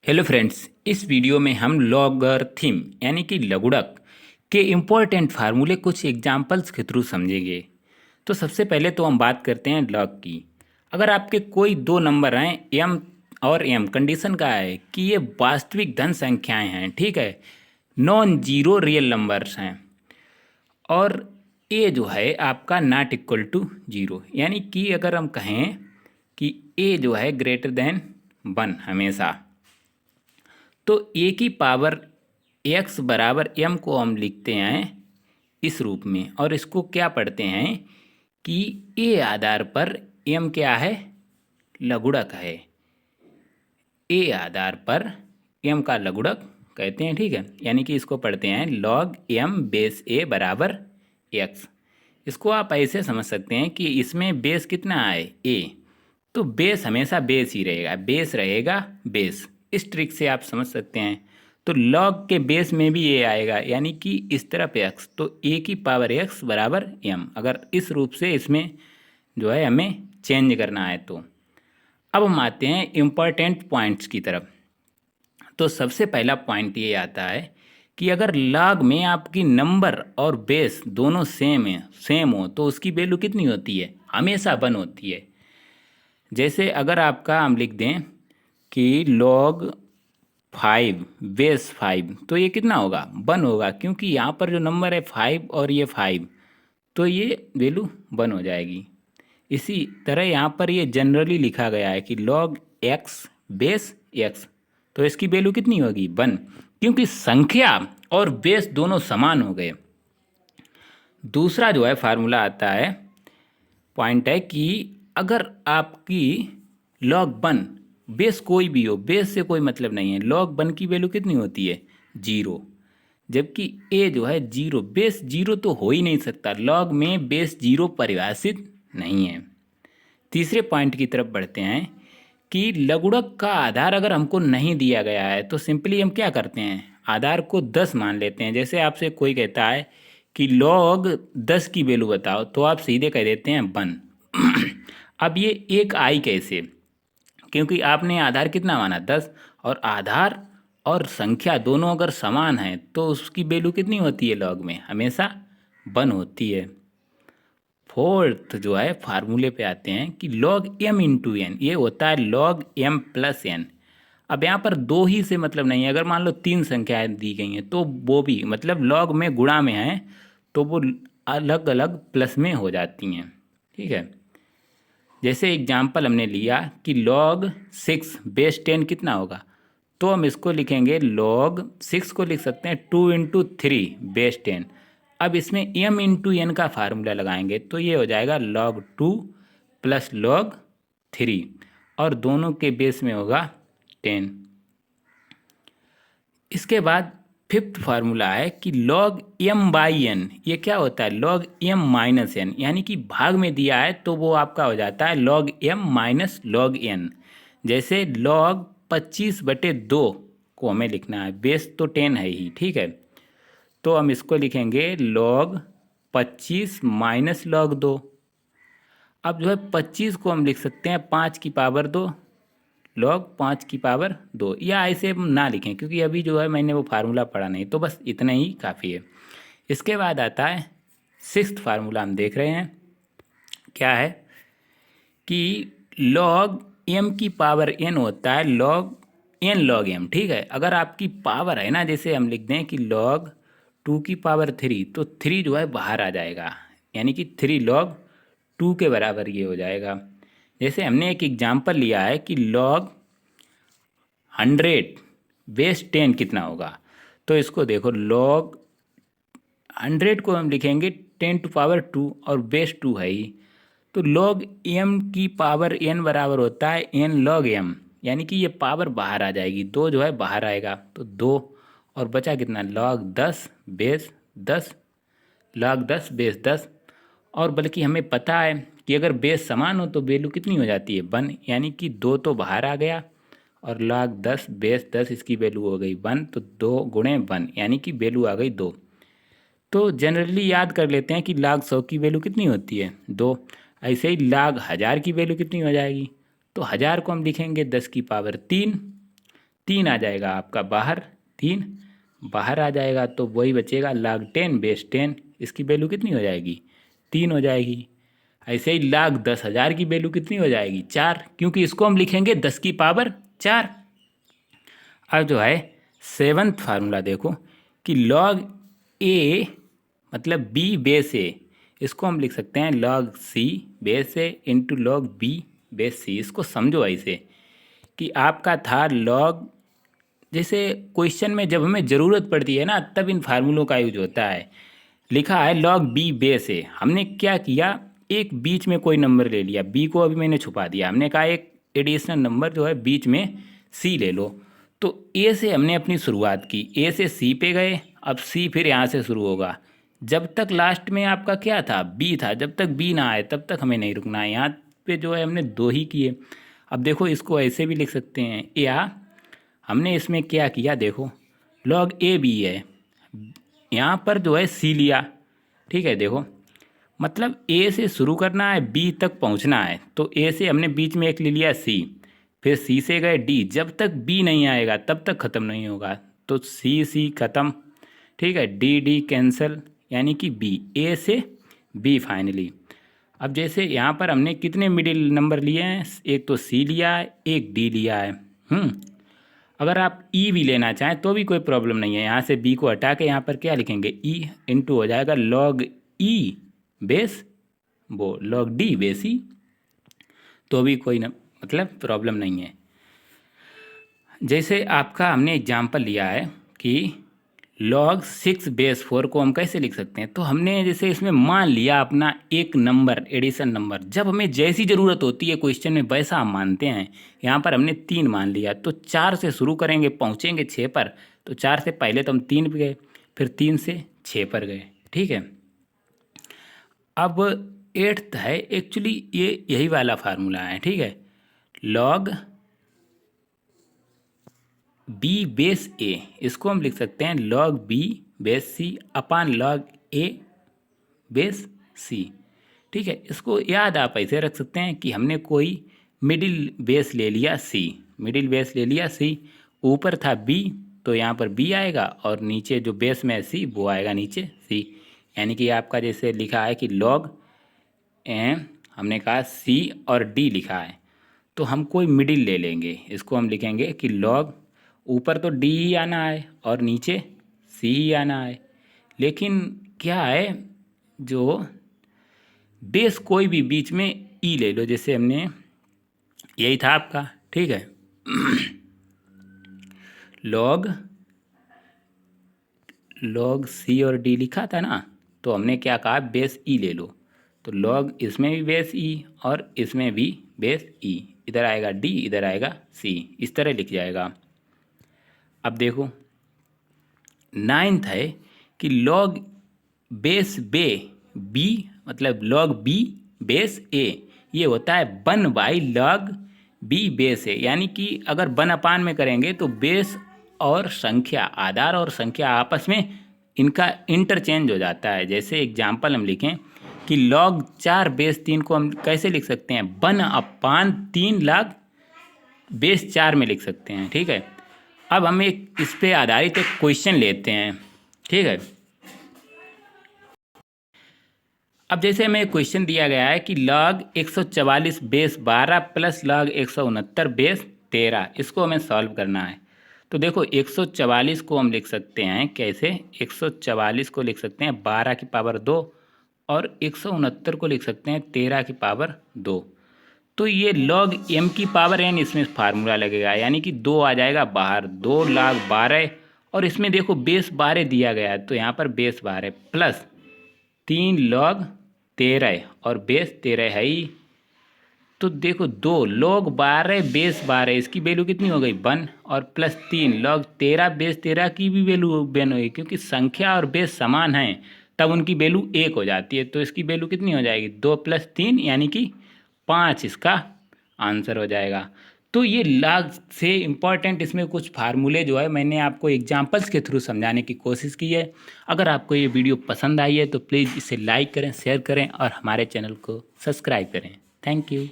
Hello friends, इस video में हम लॉगरिथम यानी कि लघुड़क के इम्पोर्टेंट फार्मूले कुछ एग्जांपल्स के थ्रू समझेंगे। तो सबसे पहले तो हम बात करते हैं लॉग की। अगर आपके कोई दो नंबर हैं एम और एम, कंडीशन का है कि ये वास्तविक धन संख्याएं हैं, ठीक है, नॉन जीरो रियल नंबर्स हैं, और ए जो है आपका नॉट इक्वल टू जीरो, यानी कि अगर हम कहें कि ए जो है ग्रेटर देन वन हमेशा, तो ए की पावर एक्स बराबर एम को हम लिखते हैं इस रूप में, और इसको क्या पढ़ते हैं कि ए आधार पर एम क्या है, लघुड़क है। ए आधार पर एम का लघुड़क कहते हैं, ठीक है, यानी कि इसको पढ़ते हैं लॉग एम बेस ए बराबर एक्स। इसको आप ऐसे समझ सकते हैं कि इसमें बेस कितना है, ए, तो बेस हमेशा बेस ही रहेगा, बेस रहेगा बेस। इस ट्रिक से आप समझ सकते हैं। तो लॉग के बेस में भी ए आएगा, यानी कि इस तरफ एक्स, तो ए की पावर एक्स बराबर एम, अगर इस रूप से इसमें जो है हमें चेंज करना है। तो अब हम आते हैं इम्पॉर्टेंट पॉइंट्स की तरफ। तो सबसे पहला पॉइंट ये आता है कि अगर लॉग में आपकी नंबर और बेस दोनों सेम हो तो उसकी वैल्यू कितनी होती है, हमेशा वन होती है। जैसे अगर आपका हम लिख दें कि लॉग फाइव बेस फाइव, तो ये कितना होगा, वन होगा, क्योंकि यहाँ पर जो नंबर है फाइव और ये फाइव, तो ये वैल्यू वन हो जाएगी। इसी तरह यहाँ पर ये जनरली लिखा गया है कि लॉग एक्स बेस एक्स, तो इसकी वैल्यू कितनी होगी, वन, क्योंकि संख्या और बेस दोनों समान हो गए। दूसरा जो है फार्मूला आता है, पॉइंट है कि अगर आपकी लॉग वन, बेस कोई भी हो, बेस से कोई मतलब नहीं है, लॉग वन की वैल्यू कितनी होती है, जीरो, जबकि ए जो है जीरो, बेस जीरो तो हो ही नहीं सकता, लॉग में बेस जीरो परिभाषित नहीं है। तीसरे पॉइंट की तरफ बढ़ते हैं कि लघुड़क का आधार अगर हमको नहीं दिया गया है तो सिंपली हम क्या करते हैं, आधार को 10 मान लेते हैं। जैसे आपसे कोई कहता है कि लॉग 10 की वैल्यू बताओ, तो आप सीधे कह देते हैं वन। अब ये एक आई कैसे, क्योंकि आपने आधार कितना माना 10, और आधार और संख्या दोनों अगर समान हैं तो उसकी वैल्यू कितनी होती है, लॉग में हमेशा वन होती है। फोर्थ जो है फार्मूले पे आते हैं कि लॉग एम इंटू एन, ये होता है लॉग एम प्लस एन। अब यहाँ पर दो ही से मतलब नहीं है, अगर मान लो तीन संख्याएं दी गई हैं तो वो भी मतलब लॉग में गुणा में हैं, तो वो अलग अलग प्लस में हो जाती हैं, ठीक है। जैसे एग्जाम्पल हमने लिया कि लॉग सिक्स बेस टेन कितना होगा, तो हम इसको लिखेंगे लॉग सिक्स को लिख सकते हैं two into three base ten. अब इसमें एम इंटू एन का फार्मूला लगाएंगे तो ये हो जाएगा log two plus log three, और दोनों के बेस में होगा 10। इसके बाद फिफ्थ फार्मूला है कि लॉग एम बाई एन, ये क्या होता है, लॉग एम माइनस एन, यानी कि भाग में दिया है तो वो आपका हो जाता है log m minus log n. जैसे लॉग 25/2 को हमें लिखना है, बेस तो 10 है ही, ठीक है, तो हम इसको लिखेंगे लॉग 25 माइनस लॉग 2। अब जो है 25 को हम लिख सकते हैं 5 की पावर 2 लॉग 5 की पावर 2, या ऐसे हम ना लिखें क्योंकि अभी जो है मैंने वो फार्मूला पढ़ा नहीं, तो बस इतना ही काफ़ी है। इसके बाद आता है सिक्स्थ फार्मूला, हम देख रहे हैं क्या है कि लॉग एम की पावर एन होता है लॉग एन लॉग एम, ठीक है। अगर आपकी पावर है ना, जैसे हम लिख दें कि लॉग 2 की पावर 3, तो 3 जो है बाहर आ जाएगा, यानी कि 3 लॉग 2 के बराबर ये हो जाएगा। जैसे हमने एक एग्जाम्पल लिया है कि लॉग 100 बेस 10 कितना होगा, तो इसको देखो लॉग 100 को हम लिखेंगे 10 टू पावर 2, और बेस 2 है ही, तो लॉग एम की पावर एन बराबर होता है एन लॉग एम, यानी कि ये पावर बाहर आ जाएगी, दो जो है बाहर आएगा, तो 2, और बचा कितना लॉग 10 बेस 10, लॉग 10 बेस 10। और बल्कि हमें पता है कि अगर बेस समान हो तो वैल्यू कितनी हो जाती है, 1, यानी कि 2 तो बाहर आ गया, और लॉग 10 बेस 10 इसकी वैल्यू हो गई 1, तो 2 × 1 यानी कि वैल्यू आ गई 2। तो जनरली याद कर लेते हैं कि log 100 की वैल्यू कितनी होती है, 2। ऐसे ही log 1000 की वैल्यू कितनी हो जाएगी, तो 1000 को हम लिखेंगे 10 की पावर 3, 3 आ जाएगा आपका बाहर, 3 बाहर आ जाएगा तो वही बचेगा log 10 बेस 10, इसकी वैल्यू कितनी हो जाएगी 3 हो जाएगी। ऐसे ही log 10,000 की वैल्यू कितनी हो जाएगी 4, क्योंकि इसको हम लिखेंगे 10 की पावर 4। अब जो है 7th फार्मूला देखो कि log a मतलब b बेस a, इसको हम लिख सकते हैं log c base a into log b base c। इसको समझो ऐसे कि आपका था log, जैसे क्वेश्चन में जब हमें ज़रूरत पड़ती है ना तब इन फार्मूलों का यूज होता है। लिखा है log b बेस a, हमने क्या किया एक बीच में कोई नंबर ले लिया, b को अभी मैंने छुपा दिया, हमने कहा एक एडिशनल नंबर जो है बीच में c ले लो। तो a से हमने अपनी शुरुआत की, a से c पे गए, अब c फिर यहाँ से शुरू होगा जब तक लास्ट में आपका क्या था b था, जब तक b ना आए तब तक हमें नहीं रुकना है। यहाँ पे जो है हमने 2 ही किए। अब देखो इसको ऐसे भी लिख सकते हैं, या हमने इसमें क्या किया देखो log a b है, यहाँ पर जो है c लिया, ठीक है। देखो मतलब a से शुरू करना है b तक पहुँचना है, तो a से हमने बीच में एक ले लिया c, फिर c से गए d, जब तक b नहीं आएगा तब तक ख़त्म नहीं होगा, तो c ख़त्म, ठीक है, d कैंसिल, यानी कि b, a से b फाइनली। अब जैसे यहाँ पर हमने कितने मिडिल नंबर लिए हैं, एक तो c लिया है, एक d लिया है। अगर आप e भी लेना चाहें तो भी कोई प्रॉब्लम नहीं है, यहाँ से b को हटा के यहाँ पर क्या लिखेंगे e इंटू हो जाएगा log e बेस वो log d बेस e, तो भी कोई मतलब प्रॉब्लम नहीं है। जैसे आपका हमने एग्जांपल लिया है कि log 6 बेस 4 को हम कैसे लिख सकते हैं, तो हमने जैसे इसमें मान लिया अपना एक नंबर एडिशन नंबर, जब हमें जैसी ज़रूरत होती है क्वेश्चन में वैसा हम मानते हैं। यहाँ पर हमने 3 मान लिया, तो 4 से शुरू करेंगे पहुँचेंगे 6 पर, तो 4 से पहले तो हम 3 पे गए, फिर 3 से 6 पर गए, ठीक है। अब 8th है, एक्चुअली ये यही वाला फार्मूला है, ठीक है, log b बेस a, इसको हम लिख सकते हैं log b base c upon log a base c, ठीक है। इसको याद आप ऐसे रख सकते हैं कि हमने कोई मिडिल बेस ले लिया c, मिडिल बेस ले लिया c, ऊपर था b तो यहाँ पर b आएगा और नीचे जो बेस में है c वो आएगा नीचे c, यानी कि आपका जैसे लिखा है कि log हमने कहा c और d लिखा है, तो हम कोई मिडिल ले लेंगे, इसको हम लिखेंगे कि log, ऊपर तो d ही आना है और नीचे c ही आना है, लेकिन क्या है जो बेस कोई भी बीच में e ले लो, जैसे हमने यही था आपका, ठीक है। log c और d लिखा था ना, तो हमने क्या कहा बेस e ले लो, तो log इसमें भी बेस e और इसमें भी बेस e, इधर आएगा d इधर आएगा c, इस तरह लिख जाएगा। अब देखो 9th है कि log बेस b मतलब log b बेस a, ये होता है 1/log b बेस a, यानी कि अगर 1/, में करेंगे तो बेस और संख्या, आधार और संख्या आपस में इनका इंटरचेंज हो जाता है। जैसे एग्जाम्पल हम लिखें कि log 4 बेस 3 को हम कैसे लिख सकते हैं 1/3 log बेस 4 में लिख सकते हैं, ठीक है। अब हम एक इस पे आधारित एक क्वेश्चन लेते हैं, ठीक है। अब जैसे हमें क्वेश्चन दिया गया है कि log 144 base 12 plus log 169 base 13, इसको हमें सॉल्व करना है। तो देखो 144 को हम लिख सकते हैं कैसे, 144 को लिख सकते हैं 12 की पावर 2 और 169 को लिख सकते हैं 13 की पावर 2। तो ये log m की पावर n इसमें फार्मूला लगेगा, यानी कि 2 आ जाएगा बाहर, 2 log 12, और इसमें देखो बेस 12 दिया गया है तो यहाँ पर बेस 12 प्लस 3 log 13 और बेस 13 है ही, तो देखो 2 log 12 बेस 12, इसकी वैल्यू कितनी हो गई 1, और प्लस 3 log 13 बेस 13 की भी वैल्यू 1 होगी, क्योंकि संख्या और बेस समान हैं तब उनकी वैल्यू 1 हो जाती है, तो इसकी वैल्यू कितनी हो जाएगी 2 + 3 यानी कि 5, इसका आंसर हो जाएगा। तो ये log से इम्पॉर्टेंट इसमें कुछ फार्मूले जो है मैंने आपको एग्जांपल्स के थ्रू समझाने की कोशिश की है। अगर आपको ये वीडियो पसंद आई है तो प्लीज़ इसे लाइक करें, शेयर करें और हमारे चैनल को सब्सक्राइब करें। Thank you.